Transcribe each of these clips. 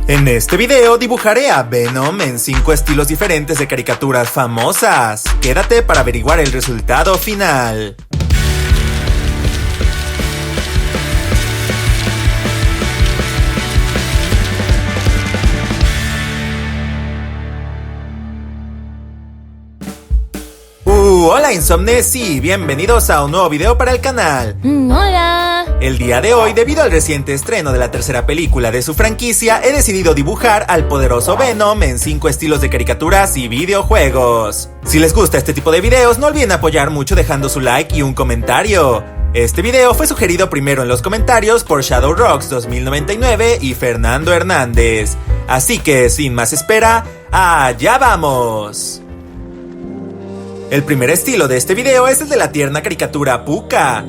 En este video dibujaré a Venom en 5 estilos diferentes de caricaturas famosas. Quédate para averiguar el resultado final. Hola Insomnes y bienvenidos a un nuevo video para el canal. Hola. El día de hoy, debido al reciente estreno de la tercera película de su franquicia, he decidido dibujar al poderoso Venom en 5 estilos de caricaturas y videojuegos. Si les gusta este tipo de videos, no olviden apoyar mucho dejando su like y un comentario. Este video fue sugerido primero en los comentarios por ShadowRocks 2099 y Fernando Hernández. Así que, sin más espera, ¡allá vamos! El primer estilo de este video es el de la tierna caricatura Pucca.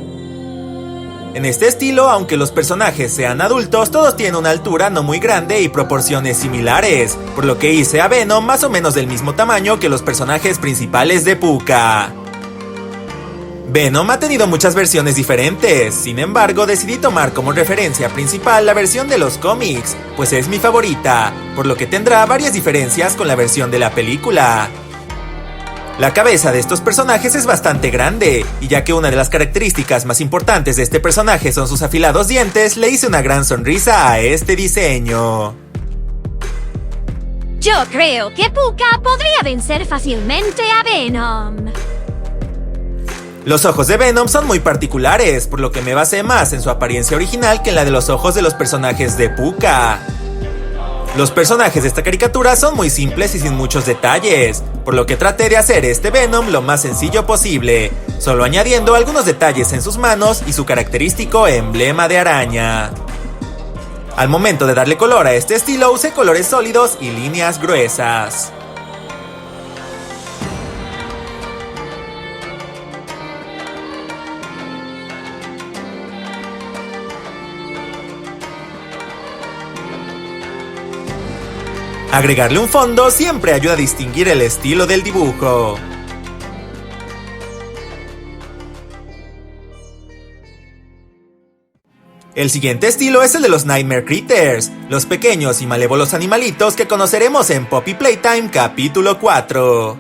En este estilo, aunque los personajes sean adultos, todos tienen una altura no muy grande y proporciones similares, por lo que hice a Venom más o menos del mismo tamaño que los personajes principales de Pucca. Venom ha tenido muchas versiones diferentes, sin embargo decidí tomar como referencia principal la versión de los cómics, pues es mi favorita, por lo que tendrá varias diferencias con la versión de la película. La cabeza de estos personajes es bastante grande, y ya que una de las características más importantes de este personaje son sus afilados dientes, le hice una gran sonrisa a este diseño. Yo creo que Pucca podría vencer fácilmente a Venom. Los ojos de Venom son muy particulares, por lo que me basé más en su apariencia original que en la de los ojos de los personajes de Pucca. Los personajes de esta caricatura son muy simples y sin muchos detalles, por lo que traté de hacer este Venom lo más sencillo posible, solo añadiendo algunos detalles en sus manos y su característico emblema de araña. Al momento de darle color a este estilo usé colores sólidos y líneas gruesas. Agregarle un fondo siempre ayuda a distinguir el estilo del dibujo. El siguiente estilo es el de los Nightmare Critters, los pequeños y malévolos animalitos que conoceremos en Poppy Playtime capítulo 4.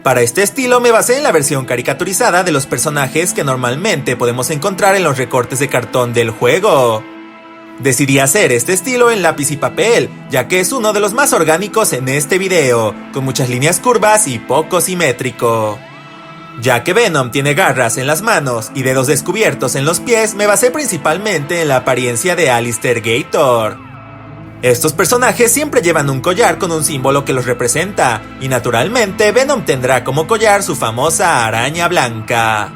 Para este estilo me basé en la versión caricaturizada de los personajes que normalmente podemos encontrar en los recortes de cartón del juego. Decidí hacer este estilo en lápiz y papel, ya que es uno de los más orgánicos en este video, con muchas líneas curvas y poco simétrico. Ya que Venom tiene garras en las manos y dedos descubiertos en los pies, me basé principalmente en la apariencia de Alistair Gator. Estos personajes siempre llevan un collar con un símbolo que los representa, y naturalmente Venom tendrá como collar su famosa araña blanca.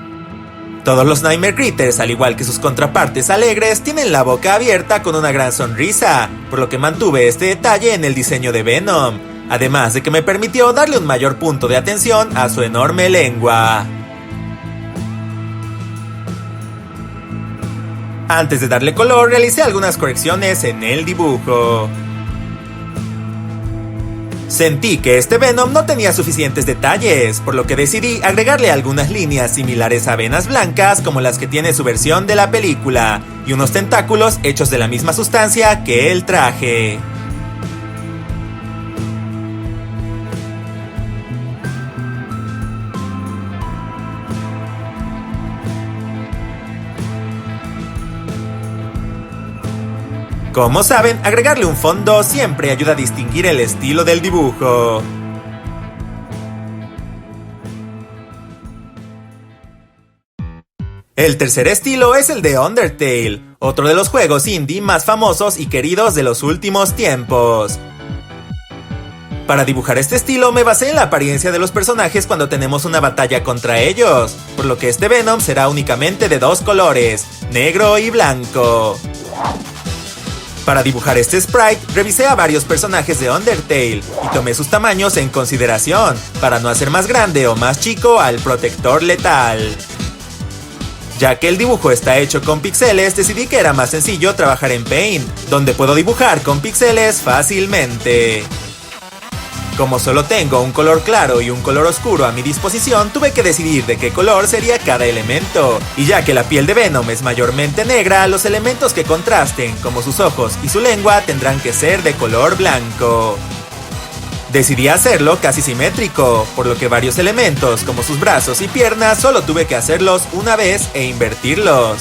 Todos los Nightmare Critters, al igual que sus contrapartes alegres, tienen la boca abierta con una gran sonrisa, por lo que mantuve este detalle en el diseño de Venom, además de que me permitió darle un mayor punto de atención a su enorme lengua. Antes de darle color, realicé algunas correcciones en el dibujo. Sentí que este Venom no tenía suficientes detalles, por lo que decidí agregarle algunas líneas similares a venas blancas como las que tiene su versión de la película, y unos tentáculos hechos de la misma sustancia que el traje. Como saben, agregarle un fondo siempre ayuda a distinguir el estilo del dibujo. El tercer estilo es el de Undertale, otro de los juegos indie más famosos y queridos de los últimos tiempos. Para dibujar este estilo me basé en la apariencia de los personajes cuando tenemos una batalla contra ellos, por lo que este Venom será únicamente de 2 colores, negro y blanco. Para dibujar este sprite, revisé a varios personajes de Undertale y tomé sus tamaños en consideración, para no hacer más grande o más chico al protector letal. Ya que el dibujo está hecho con píxeles, decidí que era más sencillo trabajar en Paint, donde puedo dibujar con píxeles fácilmente. Como solo tengo un color claro y un color oscuro a mi disposición, tuve que decidir de qué color sería cada elemento. Y ya que la piel de Venom es mayormente negra, los elementos que contrasten, como sus ojos y su lengua, tendrán que ser de color blanco. Decidí hacerlo casi simétrico, por lo que varios elementos, como sus brazos y piernas, solo tuve que hacerlos una vez e invertirlos.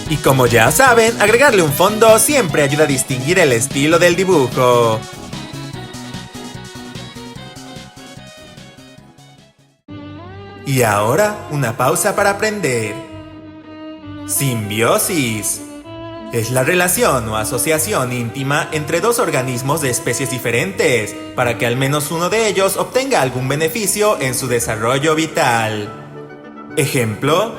Y como ya saben, agregarle un fondo siempre ayuda a distinguir el estilo del dibujo. Y ahora, una pausa para aprender. Simbiosis. Es la relación o asociación íntima entre dos organismos de especies diferentes, para que al menos uno de ellos obtenga algún beneficio en su desarrollo vital. Ejemplo: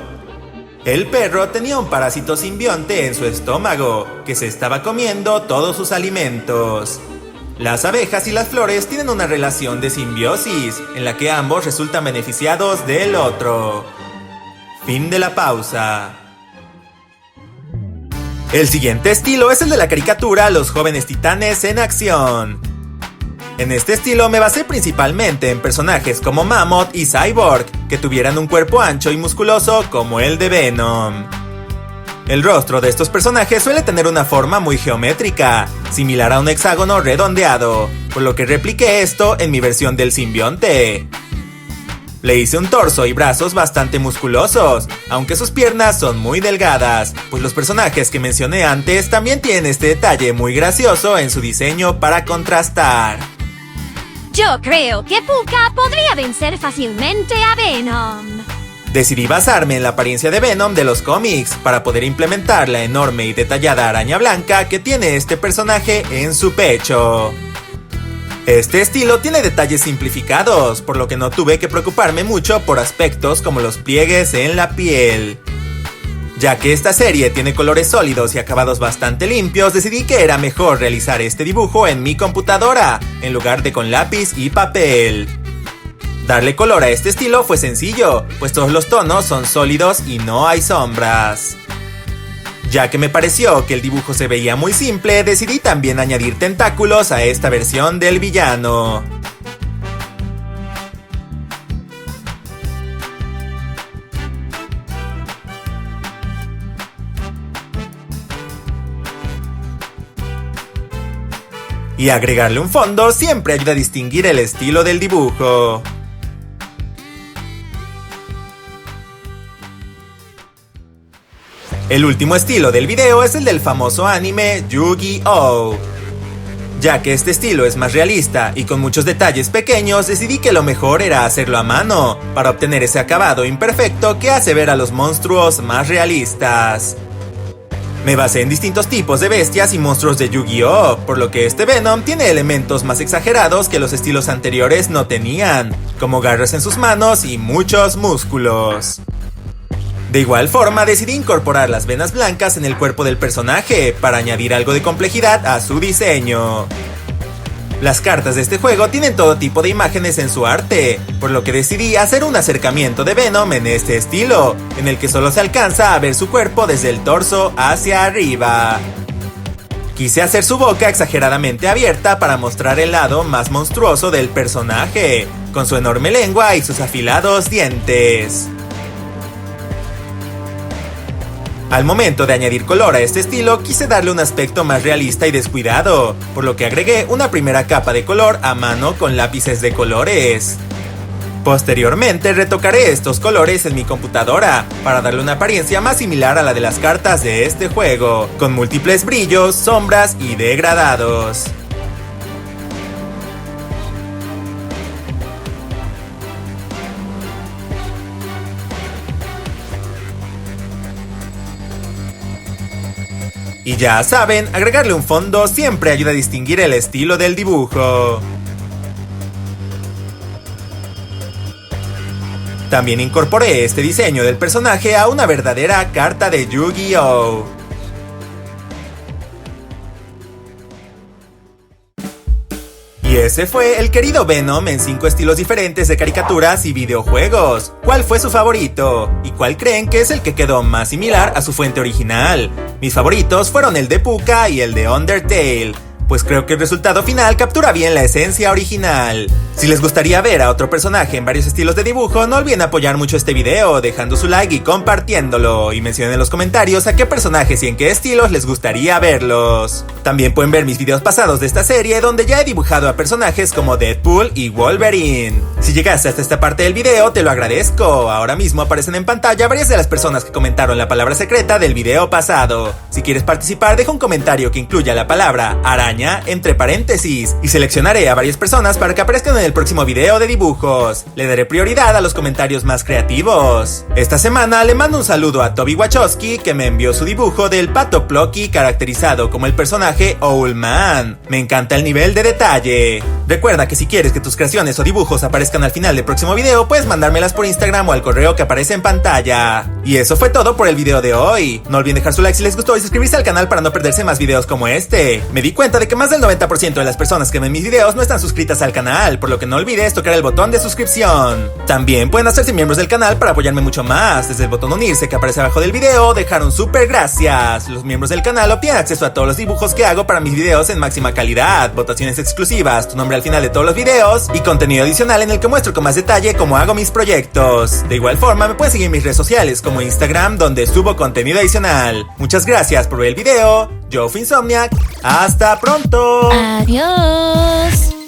el perro tenía un parásito simbionte en su estómago, que se estaba comiendo todos sus alimentos. Las abejas y las flores tienen una relación de simbiosis, en la que ambos resultan beneficiados del otro. Fin de la pausa. El siguiente estilo es el de la caricatura Los Jóvenes Titanes en Acción. En este estilo me basé principalmente en personajes como Mammoth y Cyborg, que tuvieran un cuerpo ancho y musculoso como el de Venom. El rostro de estos personajes suele tener una forma muy geométrica, similar a un hexágono redondeado, por lo que repliqué esto en mi versión del simbionte. Le hice un torso y brazos bastante musculosos, aunque sus piernas son muy delgadas, pues los personajes que mencioné antes también tienen este detalle muy gracioso en su diseño para contrastar. Yo creo que Pucca podría vencer fácilmente a Venom. Decidí basarme en la apariencia de Venom de los cómics para poder implementar la enorme y detallada araña blanca que tiene este personaje en su pecho. Este estilo tiene detalles simplificados, por lo que no tuve que preocuparme mucho por aspectos como los pliegues en la piel. Ya que esta serie tiene colores sólidos y acabados bastante limpios, decidí que era mejor realizar este dibujo en mi computadora, en lugar de con lápiz y papel. Darle color a este estilo fue sencillo, pues todos los tonos son sólidos y no hay sombras. Ya que me pareció que el dibujo se veía muy simple, decidí también añadir tentáculos a esta versión del villano. Y agregarle un fondo siempre ayuda a distinguir el estilo del dibujo. El último estilo del video es el del famoso anime Yu-Gi-Oh! Ya que este estilo es más realista y con muchos detalles pequeños, decidí que lo mejor era hacerlo a mano, para obtener ese acabado imperfecto que hace ver a los monstruos más realistas. Me basé en distintos tipos de bestias y monstruos de Yu-Gi-Oh! Por lo que este Venom tiene elementos más exagerados que los estilos anteriores no tenían, como garras en sus manos y muchos músculos. De igual forma, decidí incorporar las venas blancas en el cuerpo del personaje, para añadir algo de complejidad a su diseño. Las cartas de este juego tienen todo tipo de imágenes en su arte, por lo que decidí hacer un acercamiento de Venom en este estilo, en el que solo se alcanza a ver su cuerpo desde el torso hacia arriba. Quise hacer su boca exageradamente abierta para mostrar el lado más monstruoso del personaje, con su enorme lengua y sus afilados dientes. Al momento de añadir color a este estilo, quise darle un aspecto más realista y descuidado, por lo que agregué una primera capa de color a mano con lápices de colores. Posteriormente retocaré estos colores en mi computadora, para darle una apariencia más similar a la de las cartas de este juego, con múltiples brillos, sombras y degradados. Y ya saben, agregarle un fondo siempre ayuda a distinguir el estilo del dibujo. También incorporé este diseño del personaje a una verdadera carta de Yu-Gi-Oh! Y Y ese fue el querido Venom en 5 estilos diferentes de caricaturas y videojuegos. ¿Cuál fue su favorito? ¿Y cuál creen que es el que quedó más similar a su fuente original? Mis favoritos fueron el de Pucca y el de Undertale, pues creo que el resultado final captura bien la esencia original. Si les gustaría ver a otro personaje en varios estilos de dibujo, no olviden apoyar mucho este video, dejando su like y compartiéndolo, y mencionen en los comentarios a qué personajes y en qué estilos les gustaría verlos. También pueden ver mis videos pasados de esta serie, donde ya he dibujado a personajes como Deadpool y Wolverine. Si llegaste hasta esta parte del video, te lo agradezco. Ahora mismo aparecen en pantalla varias de las personas que comentaron la palabra secreta del video pasado. Si quieres participar, deja un comentario que incluya la palabra araña entre paréntesis, y seleccionaré a varias personas para que aparezcan en el próximo video de dibujos. Le daré prioridad a los comentarios más creativos. Esta semana le mando un saludo a Toby Wachowski, que me envió su dibujo del pato Plucky caracterizado como el personaje Owlman. Me encanta el nivel de detalle. Recuerda que si quieres que tus creaciones o dibujos aparezcan al final del próximo video, puedes mandármelas por Instagram o al correo que aparece en pantalla. Y eso fue todo por el video de hoy. No olviden dejar su like si les gustó y suscribirse al canal para no perderse más videos como este. Me di cuenta de que más del 90% de las personas que ven mis videos no están suscritas al canal, por lo que no olvides tocar el botón de suscripción. También pueden hacerse miembros del canal para apoyarme mucho más, desde el botón unirse que aparece abajo del video, dejar un super gracias. Los miembros del canal obtienen acceso a todos los dibujos que hago para mis videos en máxima calidad, votaciones exclusivas, tu nombre al final de todos los videos y contenido adicional en el que muestro con más detalle cómo hago mis proyectos. De igual forma me puedes seguir en mis redes sociales como Instagram, donde subo contenido adicional. Muchas gracias por ver el video. Yo fui Insomniac. ¡Hasta pronto! Adiós.